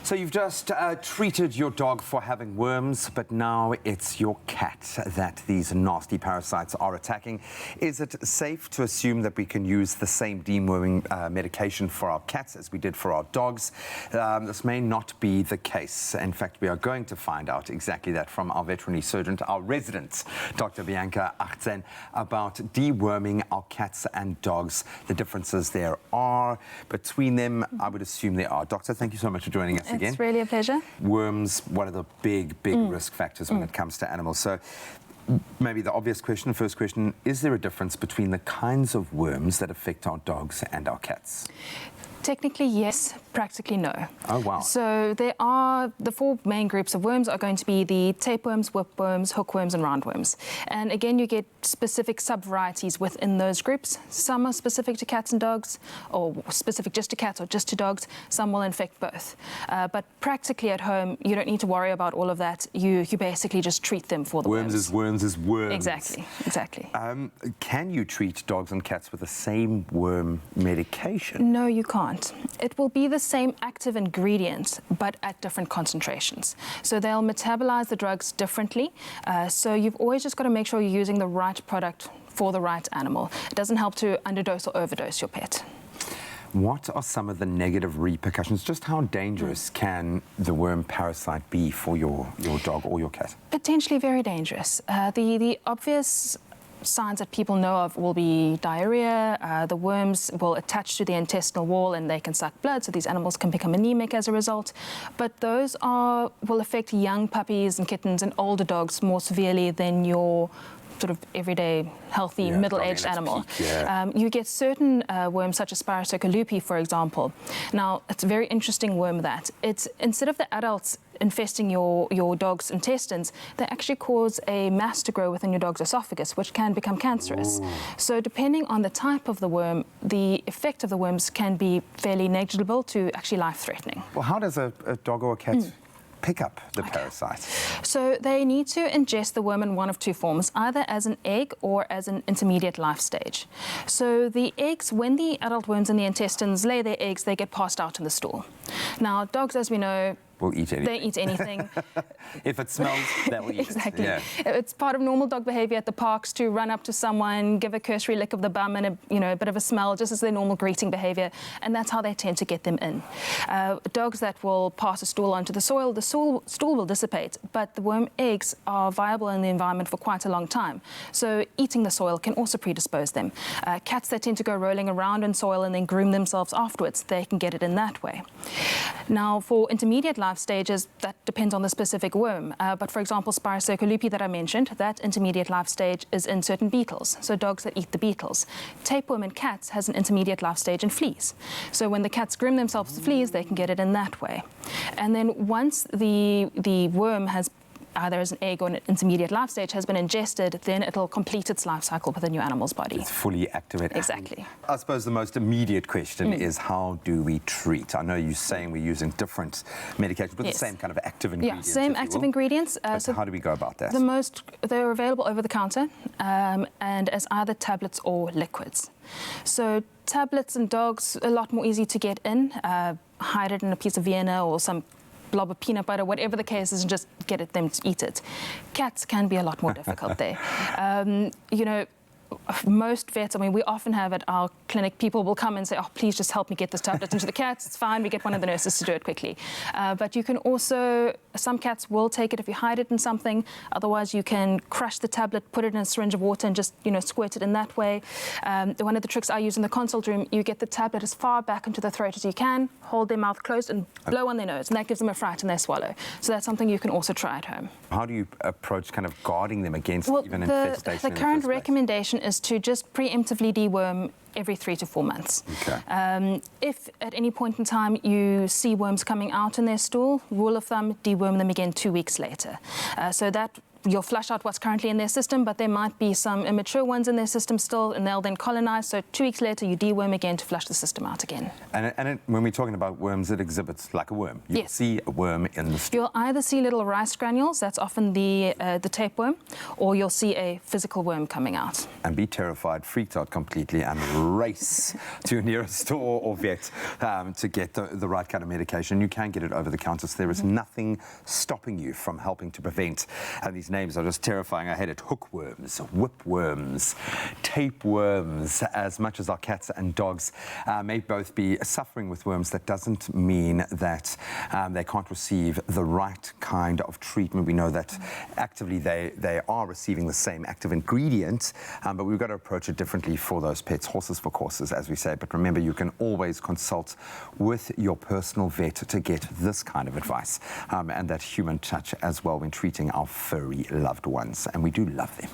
So you've just treated your dog for having worms, but now it's your cat that these nasty parasites are attacking. Is it safe to assume that we can use the same deworming medication for our cats as we did for our dogs? This may not be the case. In fact, we are going to find out exactly that from our veterinary surgeon, our resident, Dr. Bianca Achtzen, about deworming our cats and dogs, the differences there are between them. I would assume there are. Doctor, thank you so much for joining us again. It's really a pleasure. Worms, one of the big risk factors when it comes to animals. So maybe the obvious question, first question, is there a difference between the kinds of worms that affect our dogs and our cats? Technically, yes. Practically, no. Oh, wow. So there are the four main groups of worms are going to be the tapeworms, whipworms, hookworms, and roundworms. And again, you get specific sub-varieties within those groups. Some are specific to cats and dogs, or specific just to cats or just to dogs. Some will infect both. But practically at home, you don't need to worry about all of that. You basically just treat them for the worms. Worms is worms. Exactly, exactly. Can you treat dogs and cats with the same worm medication? No, you can't. It will be the same active ingredient, but at different concentrations. So they'll metabolize the drugs differently. So you've always just got to make sure you're using the right product for the right animal. It doesn't help to underdose or overdose your pet. What are some of the negative repercussions? Just how dangerous can the worm parasite be for your dog or your cat? Potentially very dangerous. The obvious signs that people know of will be diarrhea. The worms will attach to the intestinal wall and they can suck blood, so these animals can become anemic as a result. But those will affect young puppies and kittens and older dogs more severely than your sort of everyday, healthy, middle-aged animal. You get certain worms, such as Spiroscopa lupi, for example. Now, it's a very interesting worm that instead of the adults infesting your dog's intestines, they actually cause a mass to grow within your dog's esophagus, which can become cancerous. Ooh. So depending on the type of the worm, the effect of the worms can be fairly negligible to actually life-threatening. Well, how does a dog or a cat pick up the parasite? So they need to ingest the worm in one of two forms, either as an egg or as an intermediate life stage. So the eggs, when the adult worms in the intestines lay their eggs, they get passed out in the stool. Now, dogs, as we know, will eat anything. They eat anything. If it smells, they will eat exactly. it. Yeah. It's part of normal dog behavior at the parks to run up to someone, give a cursory lick of the bum and a bit of a smell, just as their normal greeting behavior, and that's how they tend to get them in. Dogs that will pass a stool onto the stool will dissipate, but the worm eggs are viable in the environment for quite a long time. So eating the soil can also predispose them. Cats that tend to go rolling around in soil and then groom themselves afterwards, they can get it in that way. Now, for intermediate life stages, that depends on the specific worm. But for example, Spiroscopa lupi that I mentioned, that intermediate life stage is in certain beetles, so dogs that eat the beetles. Tapeworm in cats has an intermediate life stage in fleas. So when the cats groom themselves to fleas, they can get it in that way. And then once the worm has either as an egg or an intermediate life stage has been ingested, then it'll complete its life cycle within your animal's body. It's fully activated. Exactly. I suppose the most immediate question is, how do we treat? I know you're saying we're using different medications, but the same kind of active ingredients. Yeah, same active ingredients. So how do we go about that? They're available over the counter and as either tablets or liquids. So tablets in dogs, a lot more easy to get in. Hide it in a piece of Vienna or some blob of peanut butter, whatever the case is, and just get them to eat it. Cats can be a lot more difficult there. Most vets, we often have at our clinic, people will come and say, oh, please just help me get this tablet into the cats. It's fine, we get one of the nurses to do it quickly. But you can also, some cats will take it if you hide it in something. Otherwise, you can crush the tablet, put it in a syringe of water and just, squirt it in that way. One of the tricks I use in the consult room, you get the tablet as far back into the throat as you can, hold their mouth closed and blow on their nose, and that gives them a fright and they swallow. So that's something you can also try at home. How do you approach kind of guarding them against even infestation? The current recommendation is to just preemptively deworm every 3 to 4 months. Okay. If at any point in time you see worms coming out in their stool, rule of thumb, deworm them again 2 weeks later. So that you'll flush out what's currently in their system, but there might be some immature ones in their system still, and they'll then colonize. So 2 weeks later, you deworm again to flush the system out again. And when we're talking about worms, it exhibits like a worm. You'll Yes. see a worm in the stool. You'll either see little rice granules, that's often the tapeworm, or you'll see a physical worm coming out. And be terrified, freaked out completely, and race to your nearest store or vet to get the right kind of medication. You can get it over the counter, so there is nothing stopping you from helping to prevent. And these names are just terrifying. I had it: hookworms, whipworms, tapeworms. As much as our cats and dogs may both be suffering with worms, that doesn't mean that they can't receive the right kind of treatment. We know that actively they are receiving the same active ingredient, but we've got to approach it differently for those pets. Horses for courses, as we say. But remember, you can always consult with your personal vet to get this kind of advice and that human touch as well when treating our furry loved ones. And we do love them.